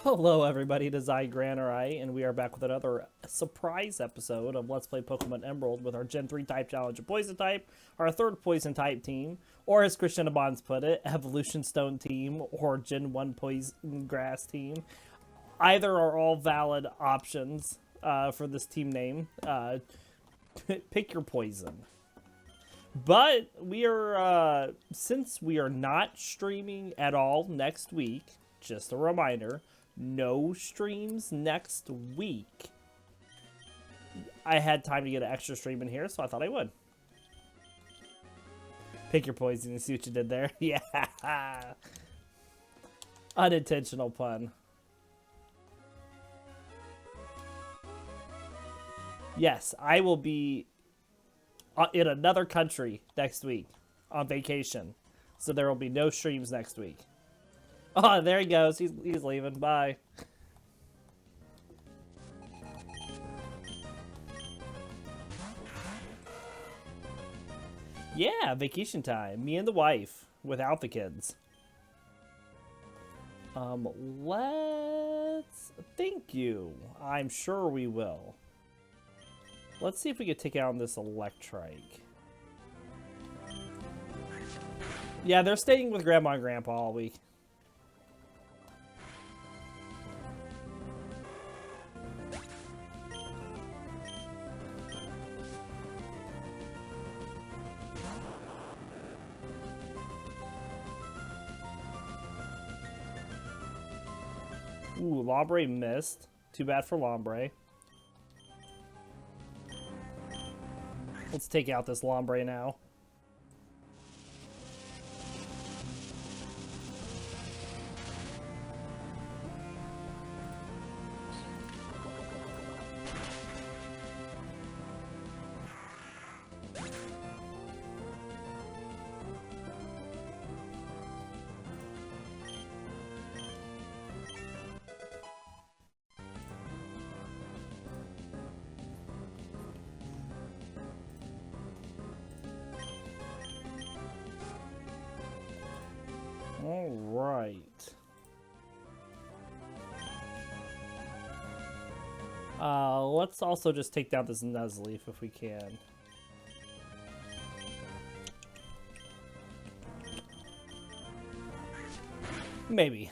Hello everybody, it is I, Granorite, and we are back with another surprise episode of Let's Play Pokemon Emerald with our Gen 3 type challenge of Poison type, our third Poison type team, or as Christian Abons put it, Evolution Stone team, or Gen 1 Poison Grass team. Either are all valid options for this team name. Pick your poison. But we are, since we are not streaming at all next week, just a reminder, no streams next week. I had time to get an extra stream in here, so I thought I would. Pick your poison and see what you did there. Yeah. Unintentional pun. Yes, I will be in another country next week on vacation. So there will be no streams next week. Oh, there he goes. He's leaving. Bye. Yeah, vacation time. Me and the wife without the kids. Let's... Thank you. I'm sure we will. Let's see if we can take out this Electrike. Yeah, they're staying with Grandma and Grandpa all week. Ooh, Lombre missed. Too bad for Lombre. Let's take out this Lombre now. All right. Let's also just take down this Nuzleaf if we can. Maybe.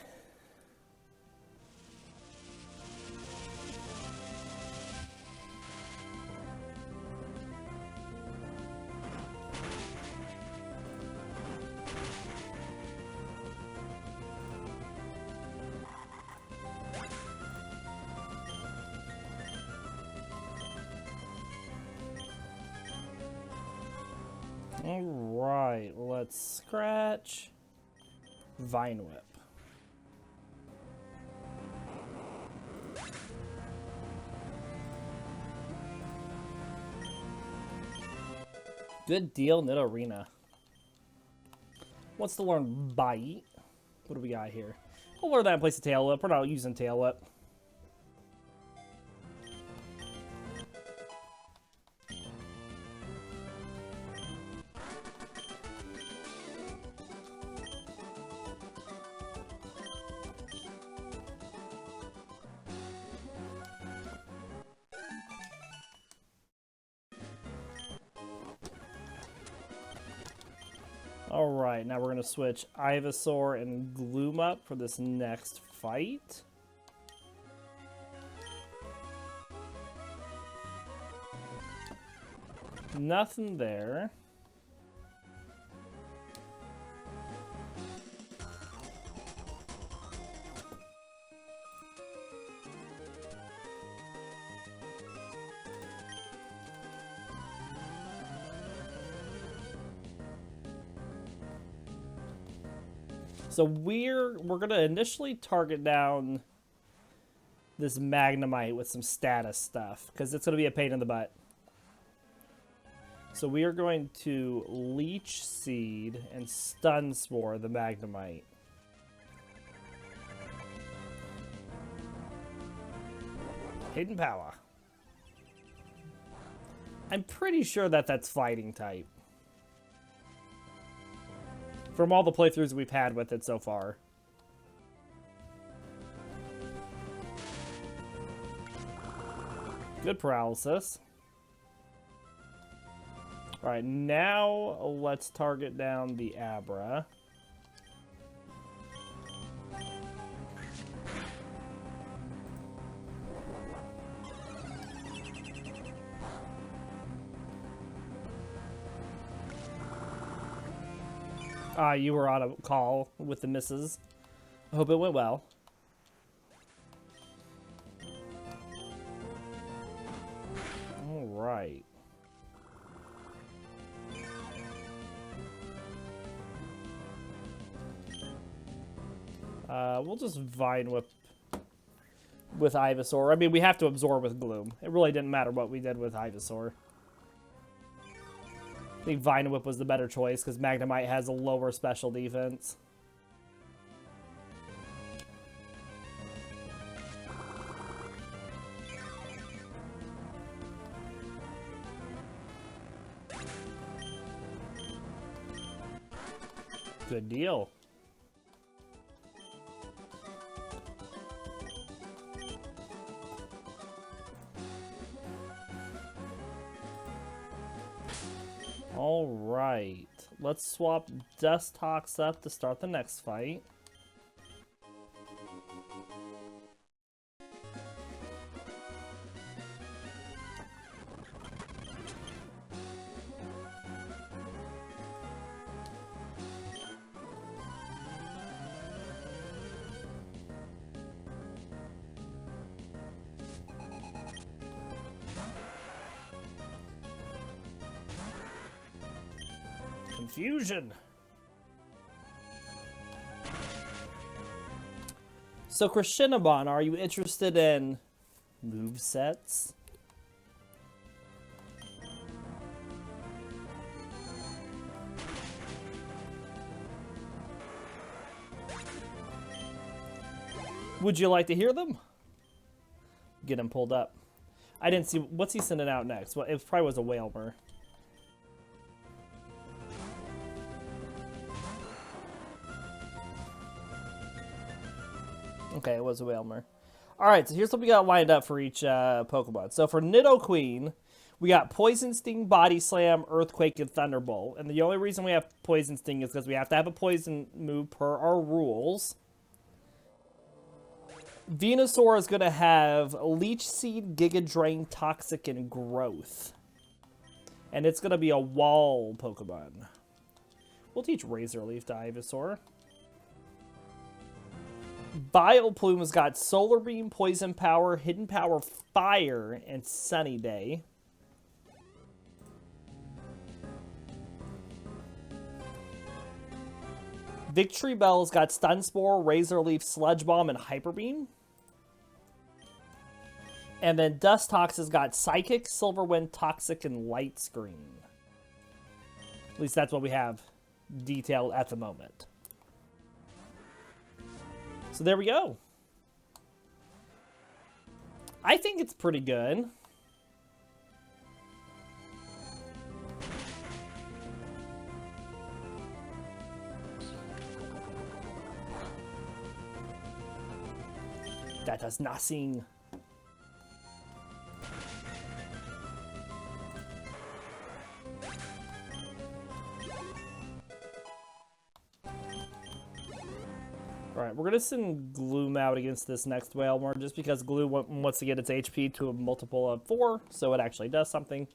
Alright, let's scratch. Vine Whip. Good deal, Nidorina. Wants to learn Bite. What do we got here? We'll learn that and place a Tail Whip. We're not using Tail Whip. Alright, now we're going to switch Ivysaur and Gloom up for this next fight. Nothing there. So we're gonna initially target down this Magnemite with some status stuff because it's gonna be a pain in the butt. So we are going to Leech Seed and Stun Spore the Magnemite. Hidden Power. I'm pretty sure that that's Fighting type. From all the playthroughs we've had with it so far. Good paralysis. Alright, now let's target down the Abra. You were on a call with the missus. I hope it went well. All right. We'll just Vine Whip with Ivysaur. I mean, we have to absorb with Gloom. It really didn't matter what we did with Ivysaur. I think Vine Whip was the better choice because Magnemite has a lower special defense. Good deal. All right, let's swap Dustox up to start the next fight. Confusion. So, Krishinabon, are you interested in movesets? Would you like to hear them? Get him pulled up. I didn't see. What's he sending out next? Well, it probably was a Whalmer. Okay, it was a Whalmer. Alright, so here's what we got lined up for each Pokemon. So for Nidoqueen, we got Poison Sting, Body Slam, Earthquake, and Thunderbolt. And the only reason we have Poison Sting is because we have to have a poison move per our rules. Venusaur is going to have Leech Seed, Giga Drain, Toxic, and Growth. And it's going to be a wall Pokemon. We'll teach Razor Leaf to Ivysaur. Vileplume's got Solar Beam, Poison Power, Hidden Power, Fire, and Sunny Day. Victreebell's got Stun Spore, Razor Leaf, Sludge Bomb, and Hyper Beam. And then Dustox has got Psychic, Silver Wind, Toxic, and Light Screen. At least that's what we have detailed at the moment. So there we go. I think it's pretty good. That does nothing. Alright, we're going to send Gloom out against this next Whalmer, just because Gloom wants to get its HP to a multiple of 4, so it actually does something.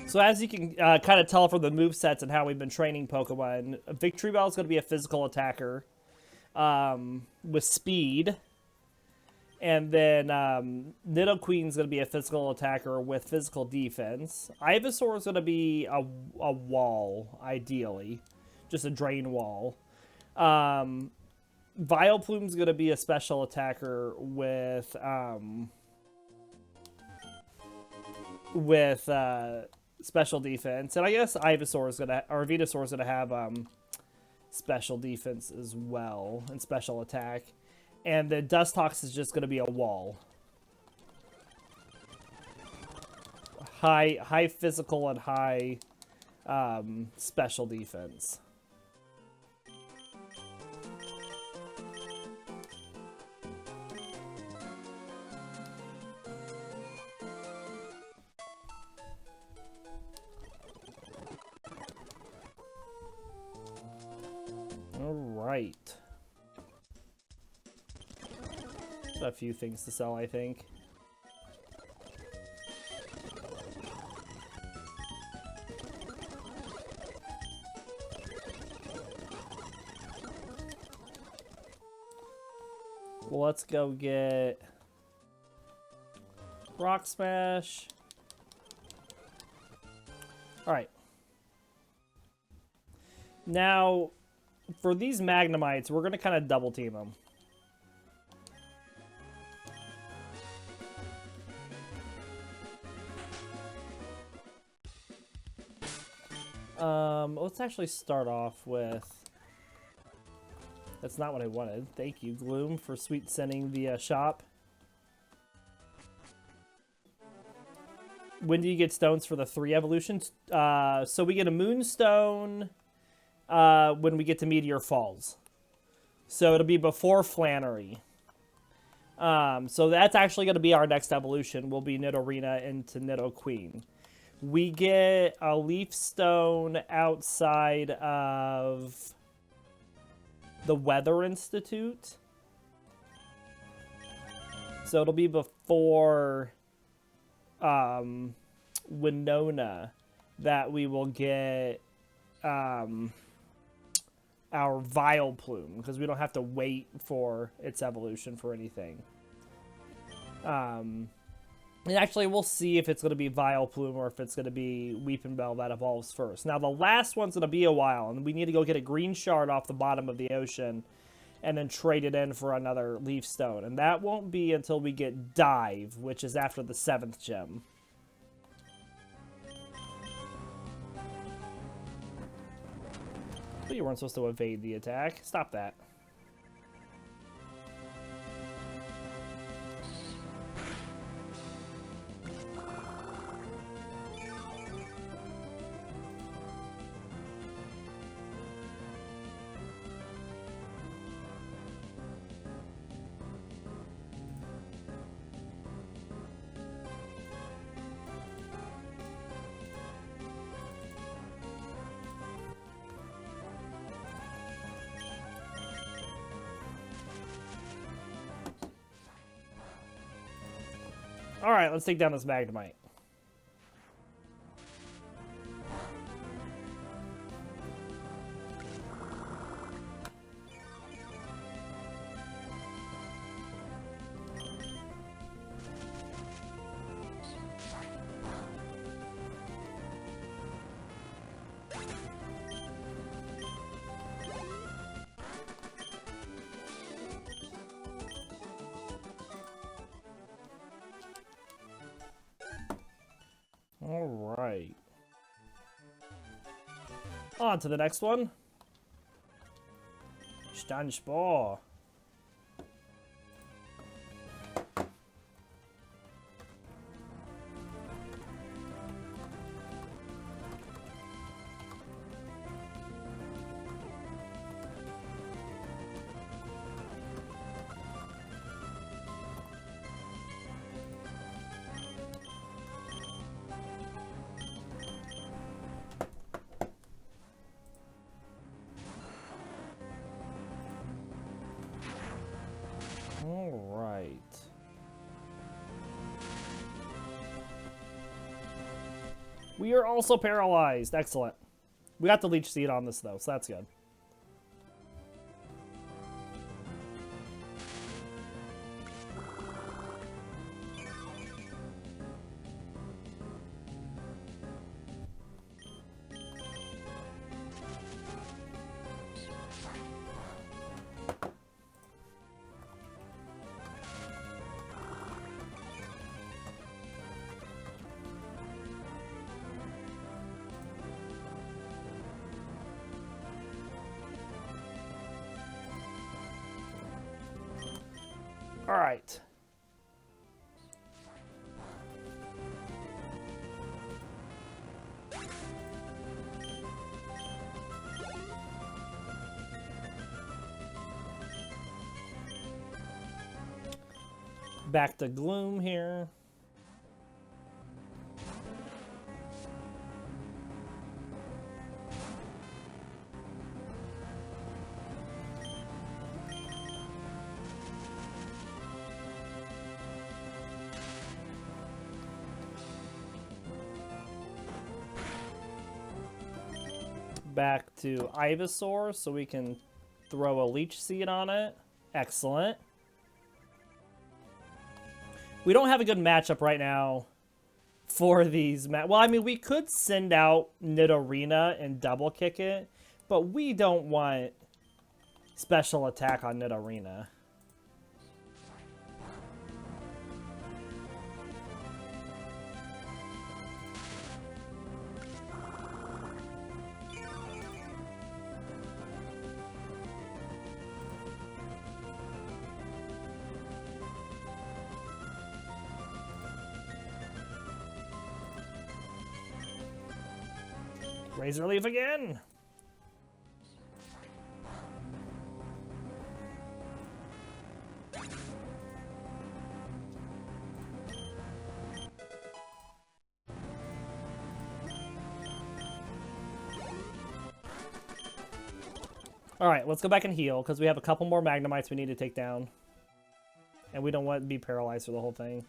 So as you can kind of tell from the movesets and how we've been training Pokemon, Victreebell is going to be a physical attacker with speed. And then Nidoqueen is going to be a physical attacker with physical defense. Ivysaur is going to be a wall, ideally. Just a drain wall. Vileplume is going to be a special attacker with special defense, and I guess Ivysaur is gonna, or Venusaur is gonna have special defense as well, and special attack. And the Dustox is just going to be a wall. High physical and high special defense. Alright. A few things to sell, I think. Well, let's go get Rock Smash. Alright. Now, for these Magnemites, we're going to kind of double team them. Let's actually start off with... That's not what I wanted. Thank you, Gloom, for sweet sending the shop. When do you get stones for the 3 evolutions? So we get a Moonstone when we get to Meteor Falls. So it'll be before Flannery. So that's actually going to be our next evolution. Will be Nidorina into Nidoqueen. We get a Leaf Stone outside of the Weather Institute. So it'll be before Winona that we will get our Vileplume, because we don't have to wait for its evolution for anything. And actually, we'll see if it's going to be Vileplume or if it's going to be Weepinbell that evolves first. Now, the last one's going to be a while, and we need to go get a green shard off the bottom of the ocean and then trade it in for another Leaf Stone. And that won't be until we get Dive, which is after the 7th gem. But you weren't supposed to evade the attack. Stop that. Alright, let's take down this Magnemite. Alright. On to the next one. Steinspore. All right. We are also paralyzed. Excellent. We got the Leech Seed on this, though, so that's good. All right. Back to Gloom here. Back to Ivysaur so we can throw a Leech Seed on it. Excellent. We don't have a good matchup right now for these. Well, I mean, we could send out Nidorina and double kick it, but we don't want special attack on Nidorina. Razor Leaf again. All right, let's go back and heal because we have a couple more Magnemites we need to take down. And we don't want to be paralyzed for the whole thing.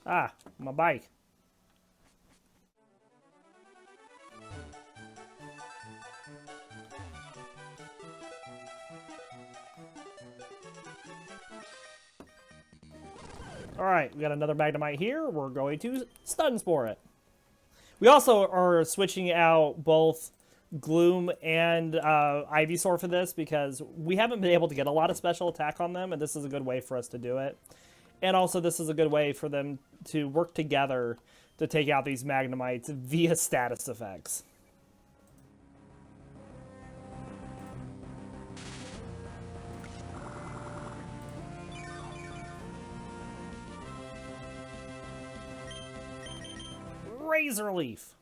Ah, my bike. Alright, we got another Magnemite here. We're going to Stun Spore it. We also are switching out both Gloom and Ivysaur for this because we haven't been able to get a lot of special attack on them, and this is a good way for us to do it. And also, this is a good way for them to work together to take out these Magnemites via status effects. Razor Leaf.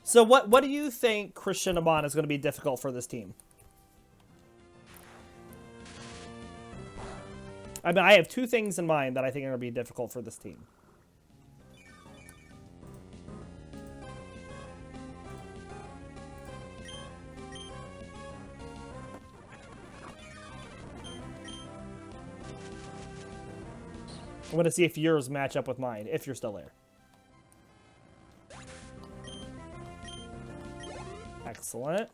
So what do you think Christian Amon is going to be difficult for this team? I mean, I have two things in mind that I think are going to be difficult for this team. I want to see if yours match up with mine, if you're still there. Excellent.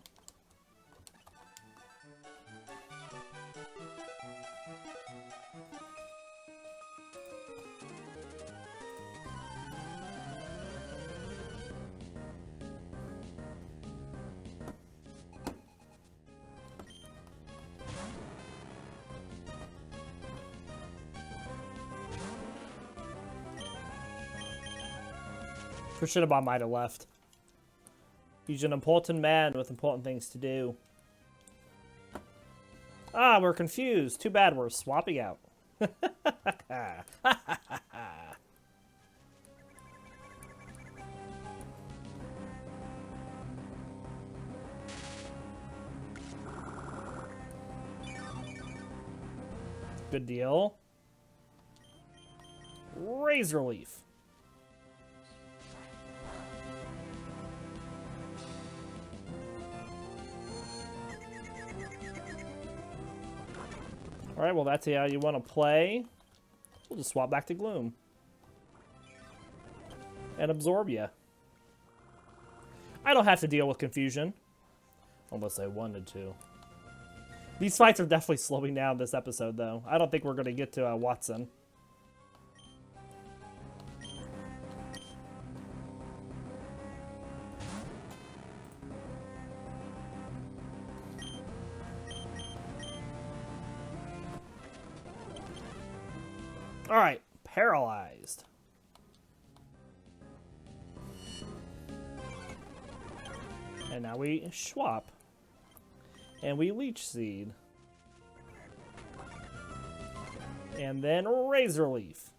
Krishinabon might have left. He's an important man with important things to do. Ah, we're confused. Too bad we're swapping out. Good deal. Razor Leaf. Alright, well that's how you want to play. We'll just swap back to Gloom. And absorb you. I don't have to deal with confusion. Unless I wanted to. These fights are definitely slowing down this episode, though. I don't think we're going to get to Watson. Alright, paralyzed. And now we swap. And we Leech Seed. And then Razor Leaf.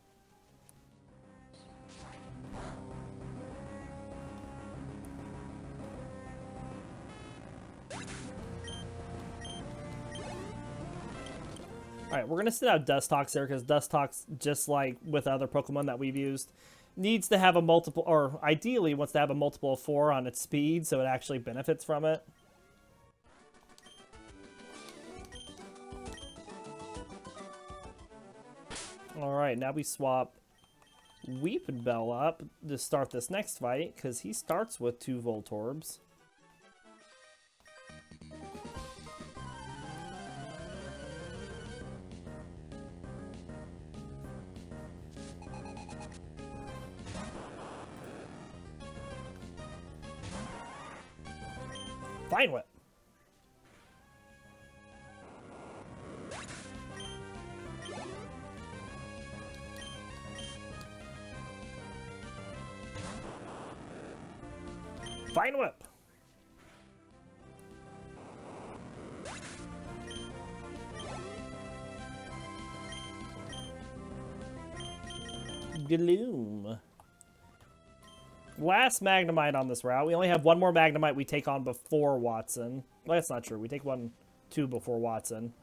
Alright, we're going to send out Dustox there because Dustox, just like with other Pokemon that we've used, needs to have a multiple, or ideally wants to have a multiple of 4 on its speed so it actually benefits from it. Alright, now we swap Weepinbell up to start this next fight because he starts with 2 Voltorbs. Fine Whip. Fine Whip. Gloom. Last Magnemite on this route. We only have one more Magnemite we take on before Watson. Well, that's not true. We take 2 before Watson.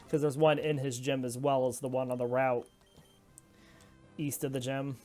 Because there's one in his gym as well as the one on the route east of the gym.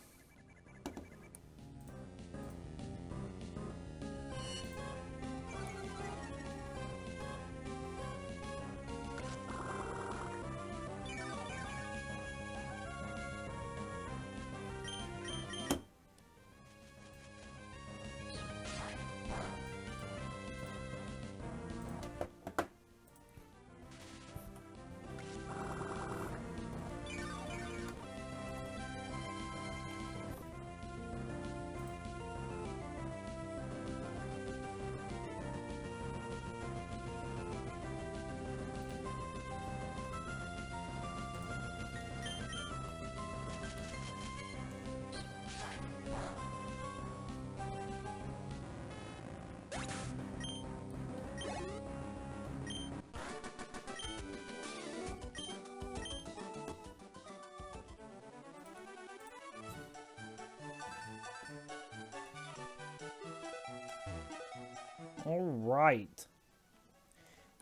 All right.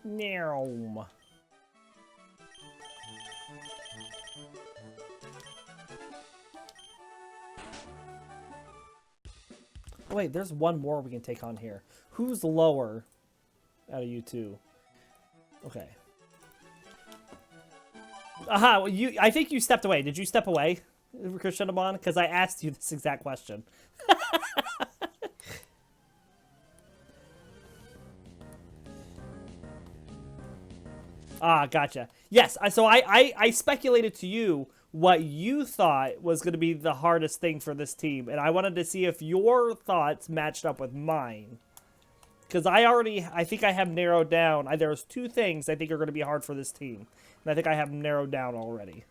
Now. Oh, wait, there's one more we can take on here. Who's lower out of you two? Okay. Aha, well, I think you stepped away. Did you step away, Krishnamon? Because I asked you this exact question. Ah, gotcha. Yes, so I speculated to you what you thought was going to be the hardest thing for this team, and I wanted to see if your thoughts matched up with mine. Because I think I have narrowed down, there's 2 things I think are going to be hard for this team, and I think I have narrowed down already.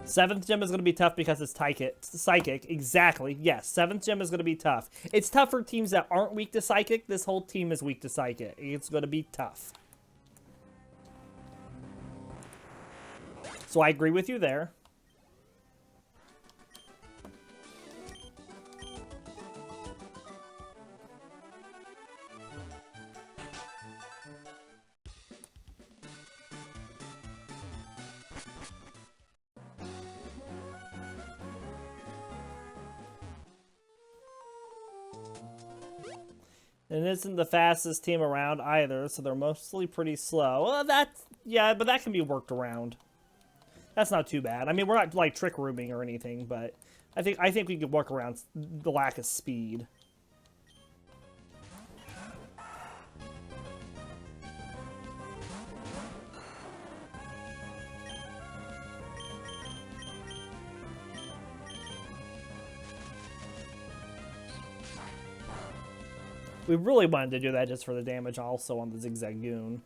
Seventh gym is going to be tough because it's psychic. Exactly. Yes, 7th gym is going to be tough. It's tough for teams that aren't weak to psychic. This whole team is weak to psychic. It's going to be tough. So I agree with you there. And it isn't the fastest team around either, so they're mostly pretty slow. Well, yeah, but that can be worked around. That's not too bad. I mean, we're not like trick rooming or anything, but I think we could work around the lack of speed. We really wanted to do that just for the damage also on the Zigzagoon.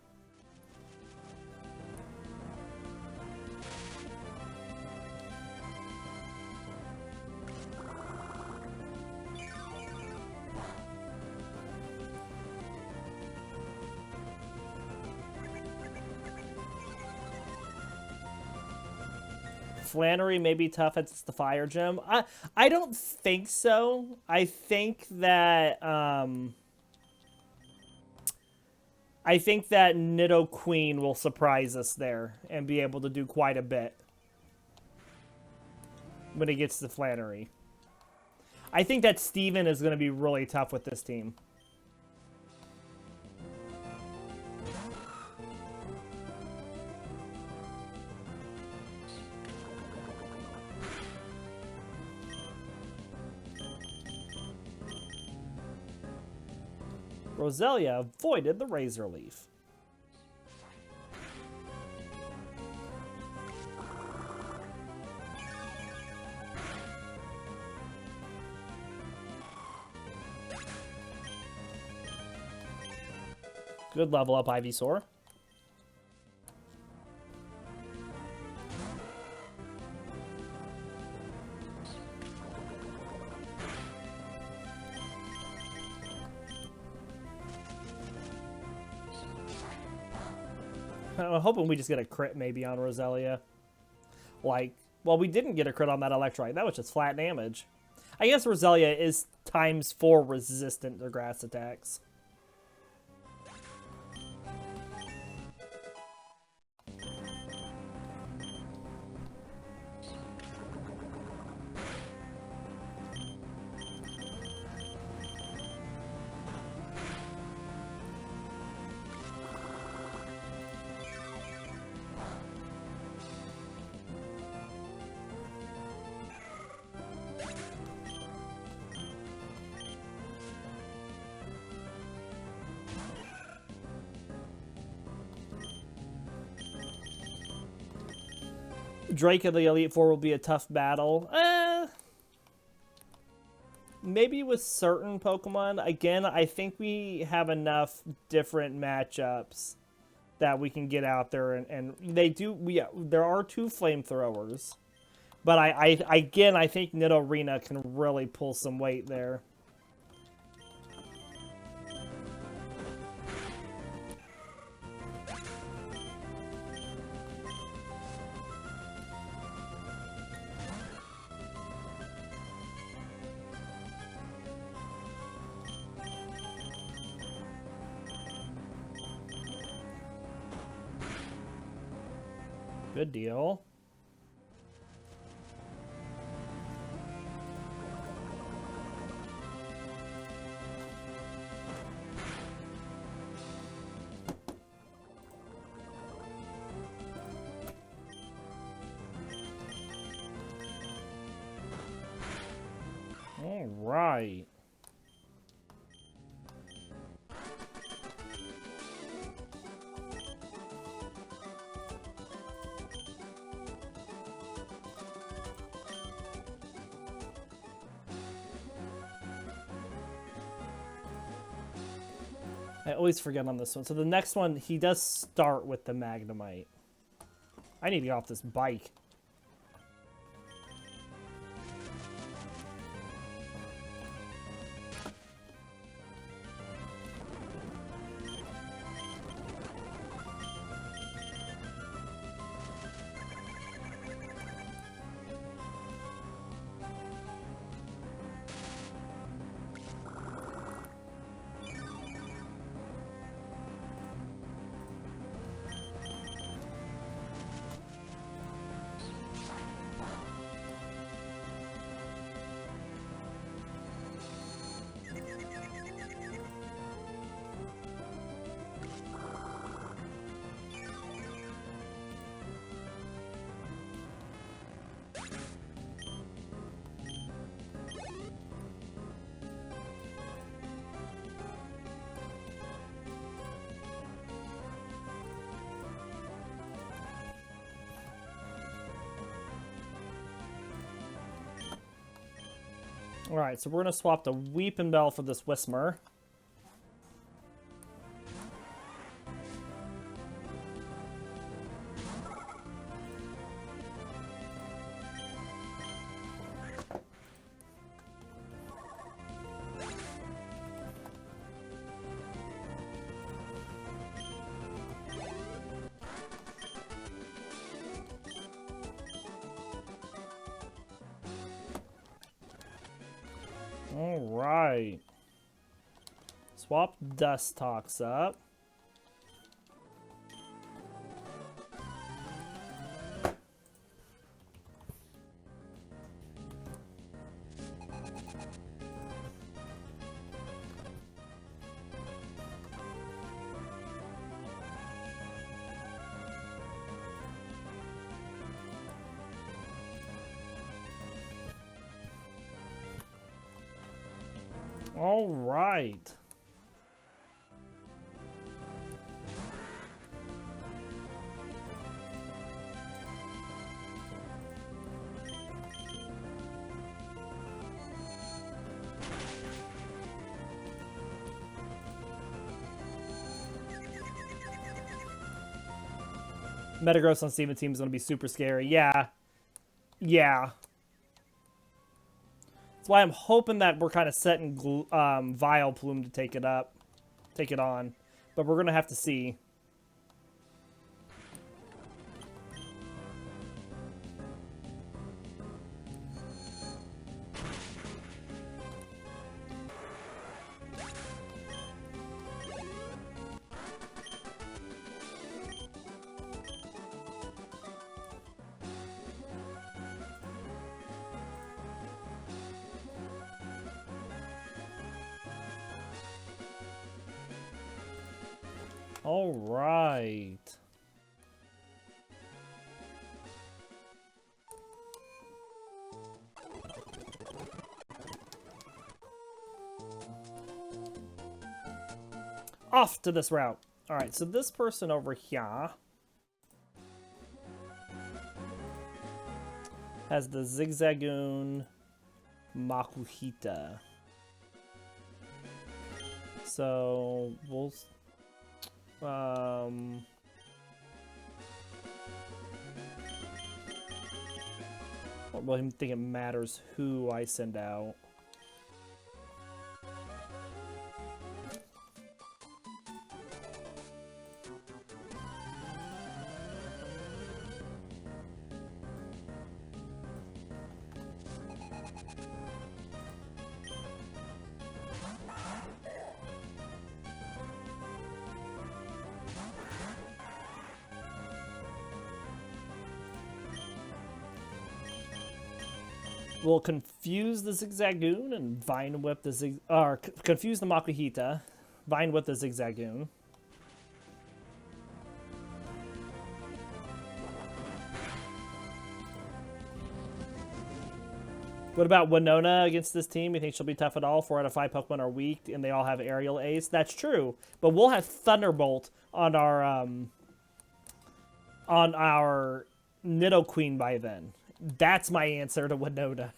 Flannery may be tough. It's the fire gem. I don't think so. I think that Nidoqueen will surprise us there and be able to do quite a bit when it gets to Flannery. I think that Steven is going to be really tough with this team. Roselia avoided the Razor Leaf. Good level up, Ivysaur. I'm hoping we just get a crit maybe on Roselia. Like, well, we didn't get a crit on that Electrite. That was just flat damage. I guess Roselia is ×4 resistant to grass attacks. Drake of the Elite Four will be a tough battle. Maybe with certain Pokemon. Again, I think we have enough different matchups that we can get out there, and they do. There are 2 flamethrowers, but again, I think Nidorina can really pull some weight there. Good deal. All right. I always forget on this one. So the next one, he does start with the Magnemite. I need to get off this bike. Alright, so we're going to swap the Weepinbell for this Whismur. Alright. Swap Dustox up. All right. Metagross on Steven Team is going to be super scary. Yeah. Yeah. That's why I'm hoping that we're kind of setting Vileplume to take it on. But we're going to have to see. All right. Off to this route. All right, so this person over here has the Zigzagoon Makuhita. So we'll well, I think it matters who I send out. We'll confuse the Zigzagoon and Vine Whip the confuse the Makuhita, Vine Whip the Zigzagoon. What about Winona against this team? You think she'll be tough at all? 4 out of 5 Pokemon are weak, and they all have Aerial Ace. That's true, but we'll have Thunderbolt on our Nidoqueen by then. That's my answer to Winona.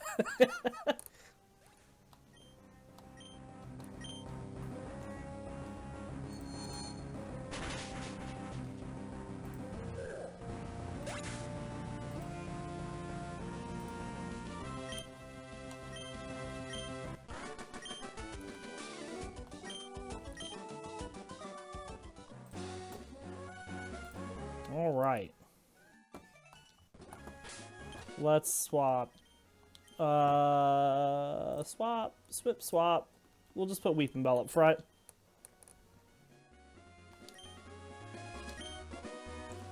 All right. Let's swap. Swap. We'll just put Weepinbell up front.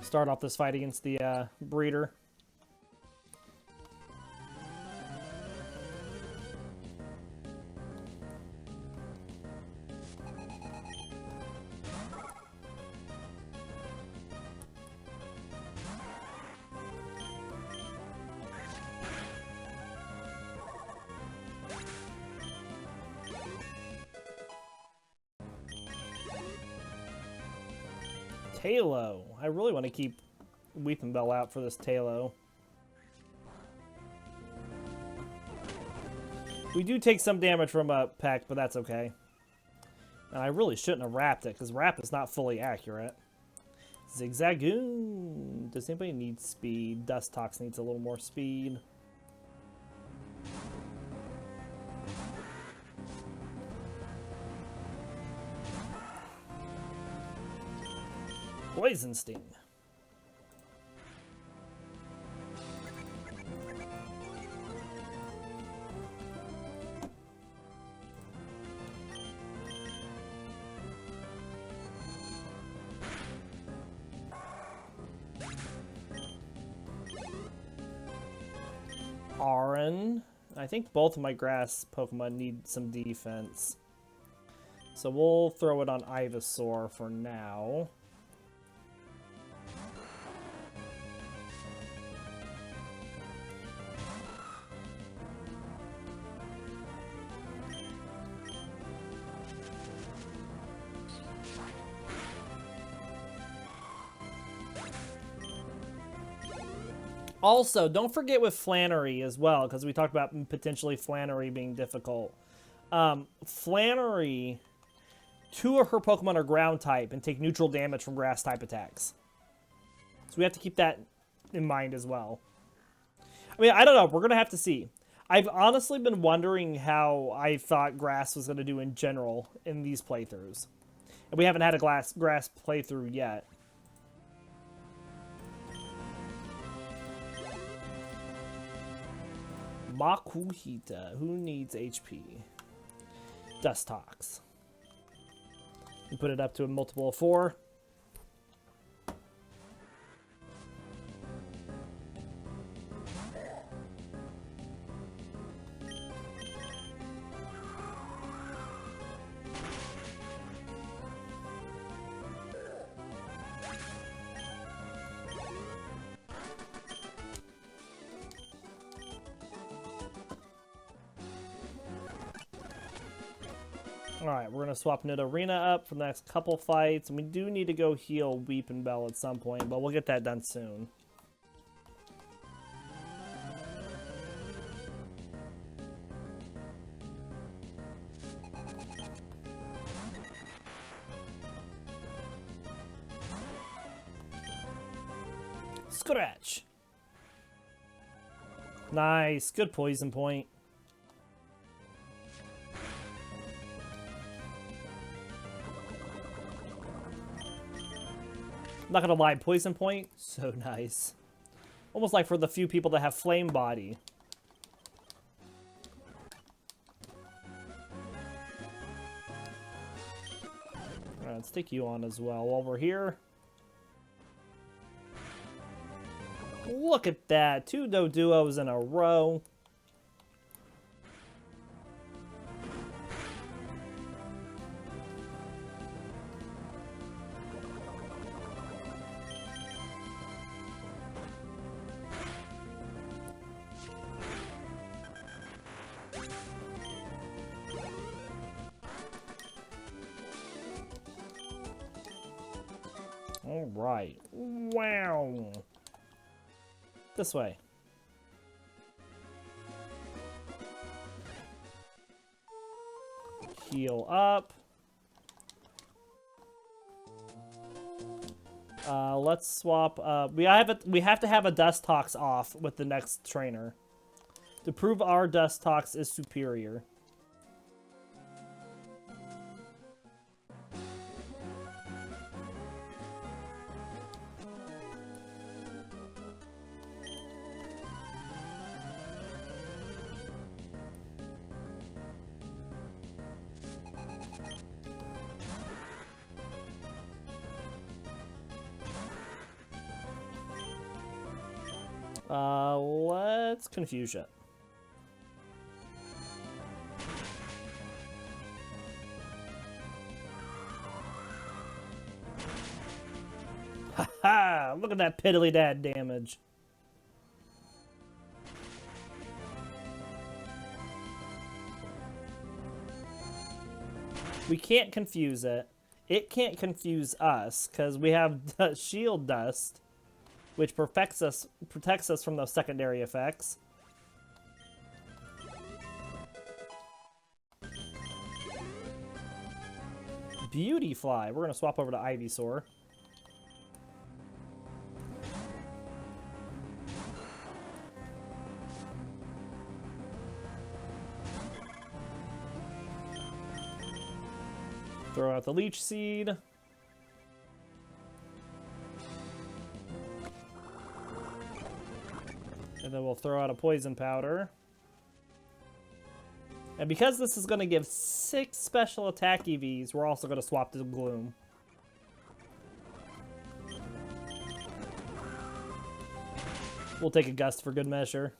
Start off this fight against the breeder. Talo. I really want to keep Weepinbell out for this Talo. We do take some damage from a Peck, but that's okay. And I really shouldn't have wrapped it, because Wrap is not fully accurate. Zigzagoon. Does anybody need speed? Dustox needs a little more speed. Poison Sting. Aron. I think both of my grass Pokemon need some defense. So we'll throw it on Ivysaur for now. Also, don't forget with Flannery as well, because we talked about potentially Flannery being difficult. Flannery, 2 of her Pokemon are ground type and take neutral damage from grass type attacks. So we have to keep that in mind as well. I mean, I don't know. We're going to have to see. I've honestly been wondering how I thought grass was going to do in general in these playthroughs. And we haven't had a grass playthrough yet. Makuhita, who needs HP? Dustox. You put it up to a multiple of 4. Alright, we're going to swap Nidorina up for the next couple fights. And we do need to go heal Weepinbell at some point, but we'll get that done soon. Scratch! Nice, good poison point. Not gonna lie, poison point, so nice. Almost like for the few people that have flame body. Alright, let's take you on as well while we're here. Look at that, 2 Doduos in a row. All right. Wow. This way. Heal up. Let's swap. We have to have a Dustox off with the next trainer to prove our Dustox is superior. Let's confuse it. Haha! Look at that piddly dad damage. We can't confuse it. It can't confuse us because we have shield dust, which protects us from those secondary effects. Beautifly. We're gonna swap over to Ivysaur. Throw out the Leech Seed. And then we'll throw out a Poison Powder. And because this is going to give 6 special attack EVs, we're also going to swap to Gloom. We'll take a Gust for good measure.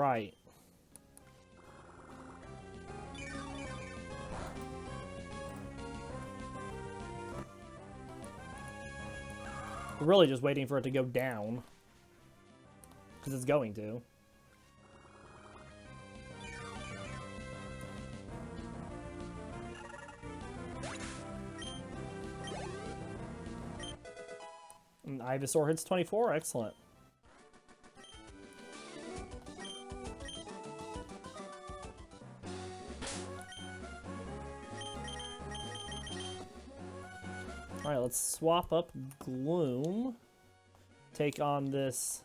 right. We're really just waiting for it to go down. Because it's going to. And Ivysaur hits 24. Excellent. Alright, let's swap up Gloom. Take on this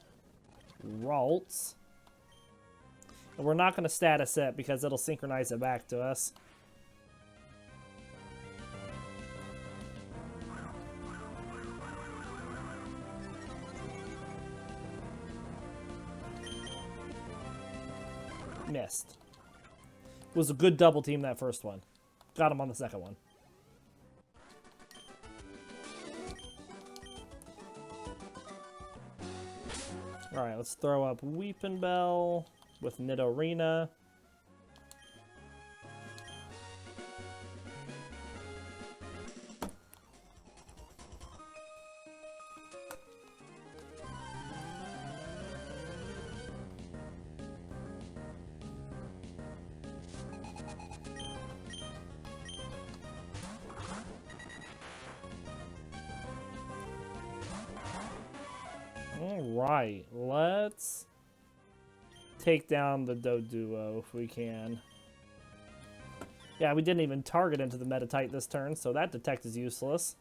Ralts. And we're not going to status it because it'll synchronize it back to us. Missed. It was a good double team that first one. Got him on the second one. Alright, let's throw up Weepinbell with Nidorina. Alright, let's take down the Doduo if we can. Yeah, we didn't even target into the Metatite this turn, so that detect is useless.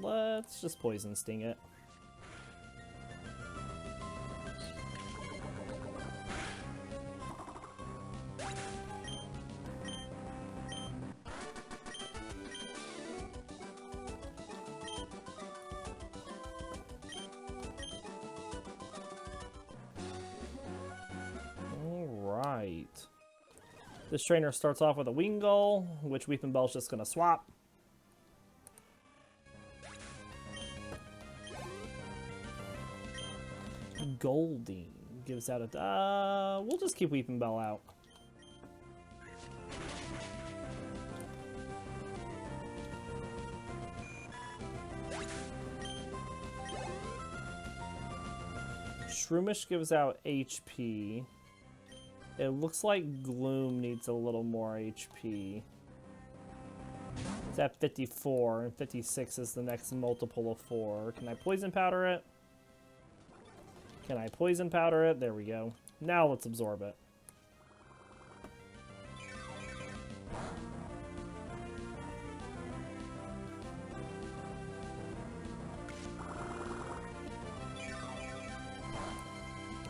Let's just Poison Sting it. Alright. This trainer starts off with a Wingull, which Weepinbell's just gonna swap. Golding gives out a... we'll just keep Weepinbell out. Shroomish gives out HP. It looks like Gloom needs a little more HP. It's at 54, and 56 is the next multiple of 4. Can I Poison Powder it? Can I Poison Powder it? There we go. Now let's absorb it.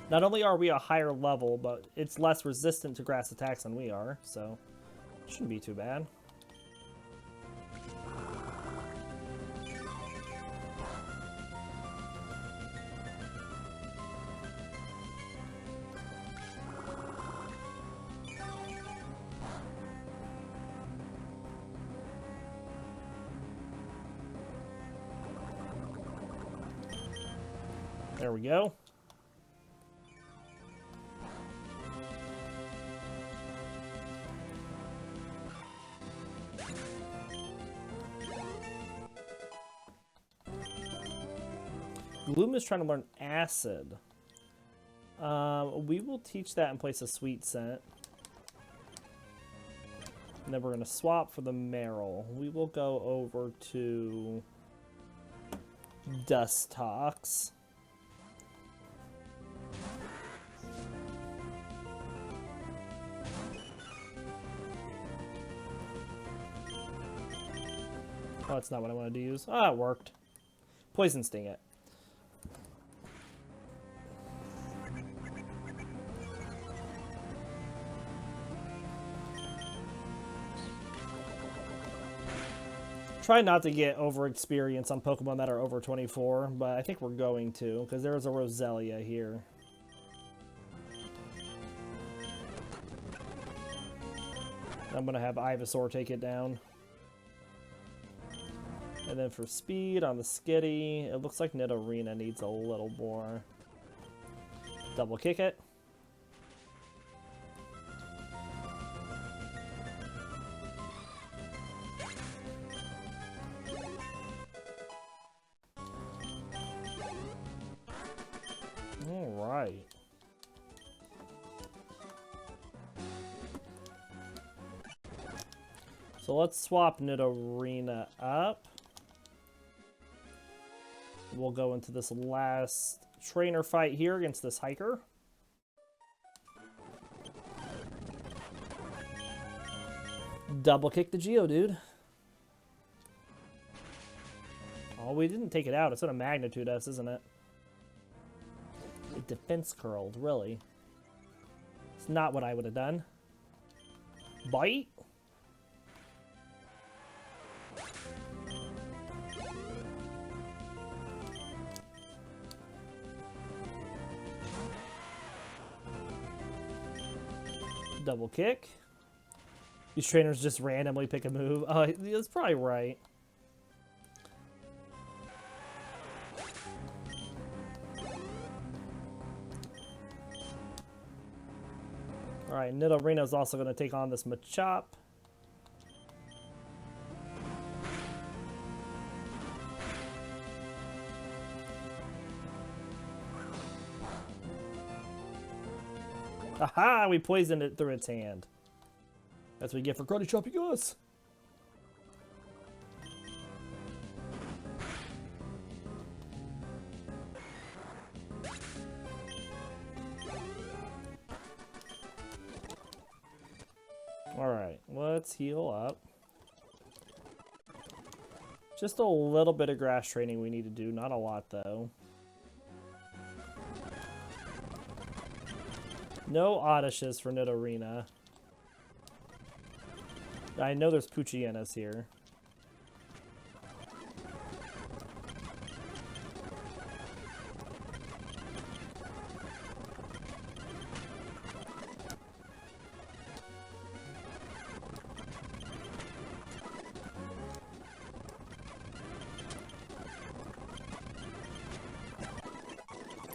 Not only are we a higher level, but it's less resistant to grass attacks than we are, so shouldn't be too bad. There we go. Gloom is trying to learn Acid. We will teach that and place a Sweet Scent. And then we're going to swap for the Meryl. We will go over to Dustox. Oh, that's not what I wanted to use. Ah, it worked. Poison Sting it. Try not to get over experience on Pokemon that are over 24, but I think we're going to, because there's a Roselia here. I'm going to have Ivysaur take it down. And then for speed on the Skitty, it looks like Nidorina needs a little more. Double kick it. All right. So let's swap Nidorina up. We'll go into this last trainer fight here against this hiker. Double kick the Geodude. Oh, we didn't take it out. It's in a Magnitude S, isn't it? It defense curled, really. It's not what I would have done. Bite? Double kick. These trainers just randomly pick a move. That's probably right. Alright, Nidorina is also going to take on this Machop. Aha! We poisoned it through its hand. That's what we get for karate chopping us. Alright, let's heal up. Just a little bit of grass training we need to do, not a lot though. No Odysseus for Nidorina. I know there's Poochyennus here.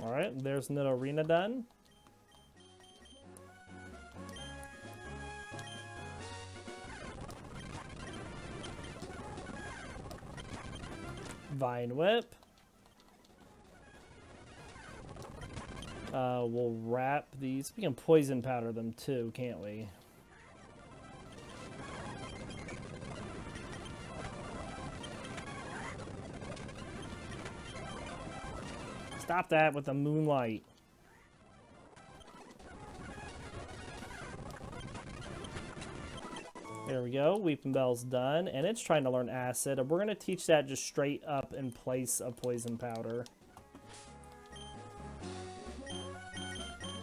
Alright, there's Nidorina done. Vine Whip. We'll wrap these. We can poison powder them too, can't we? Stop that with the moonlight. There we go. Weepinbell's done, and it's trying to learn Acid. And we're going to teach that just straight up in place of Poison Powder.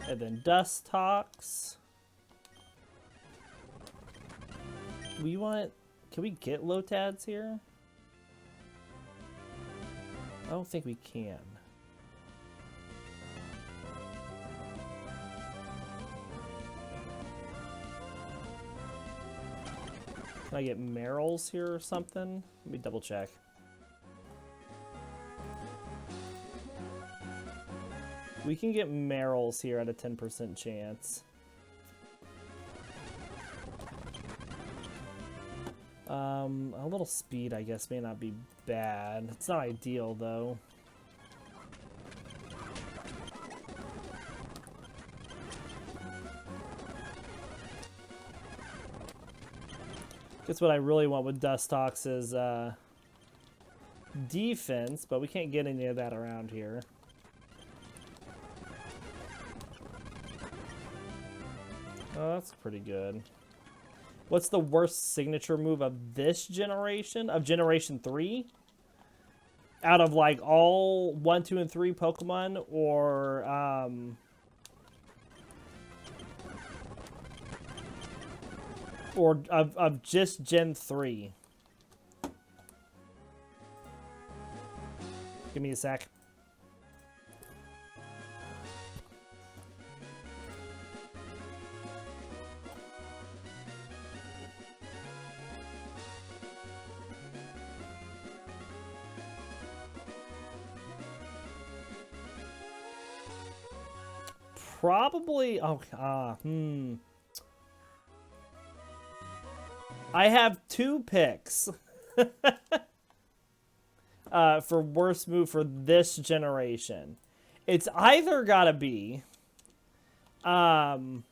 And then Dustox. Can we get Lotads here? I don't think we can. Can I get Merrills here or something? Let me double check. We can get Merrills here at a 10% chance. A little speed, I guess, may not be bad. It's not ideal, though. Guess what I really want with Dustox is defense, but we can't get any of that around here. Oh, that's pretty good. What's the worst signature move of this generation? Of Generation 3? Out of, like, all 1, 2, and 3 Pokemon? Or, of just Gen 3? Give me a sec. probably... I have 2 picks for worst move for this generation. It's either gotta be Jiraji's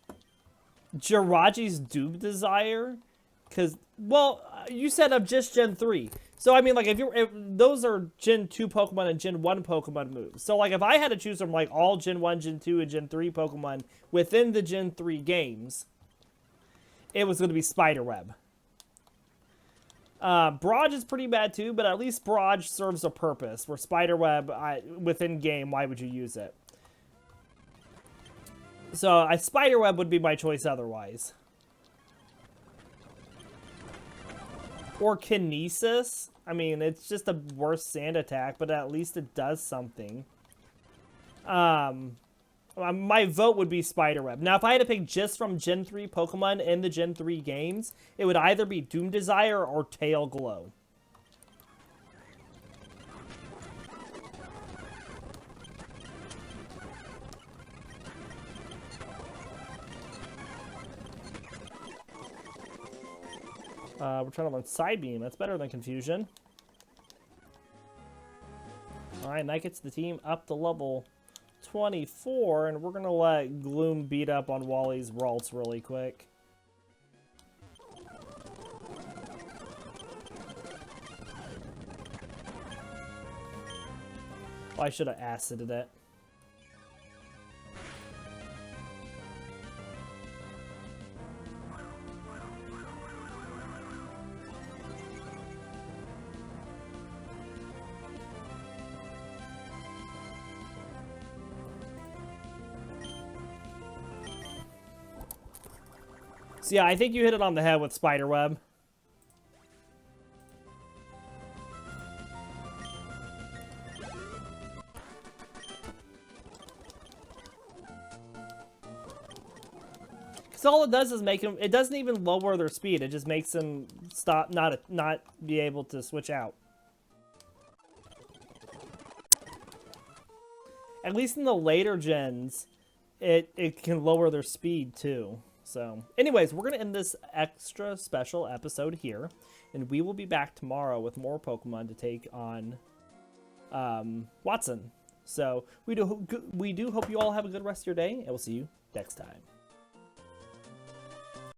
Doom Desire, because, well, you said of just Gen 3. So, I mean, like, if those are Gen 2 Pokemon and Gen 1 Pokemon moves. So, like, if I had to choose from, like, all Gen 1, Gen 2, and Gen 3 Pokemon within the Gen 3 games, it was going to be Spiderweb. Barrage is pretty bad, too, but at least Barrage serves a purpose, where Spiderweb, within game, why would you use it? So, Spiderweb would be my choice otherwise. Or Kinesis. I mean, it's just a worse sand attack, but at least it does something. My vote would be Spiderweb. Now, if I had to pick just from Gen 3 Pokemon in the Gen 3 games, it would either be Doom Desire or Tail Glow. We're trying to learn Psybeam. That's better than Confusion. Alright, and that gets the team up to level 24, and we're going to let Gloom beat up on Wally's Ralts really quick. Oh, I should have acided it. So yeah, I think you hit it on the head with Spiderweb. Because all it does is make them, it doesn't even lower their speed, it just makes them stop, not be able to switch out. At least in the later gens, it can lower their speed too. So, anyways, we're going to end this extra special episode here, and we will be back tomorrow with more Pokemon to take on Watson. So, we do hope you all have a good rest of your day, and we'll see you next time.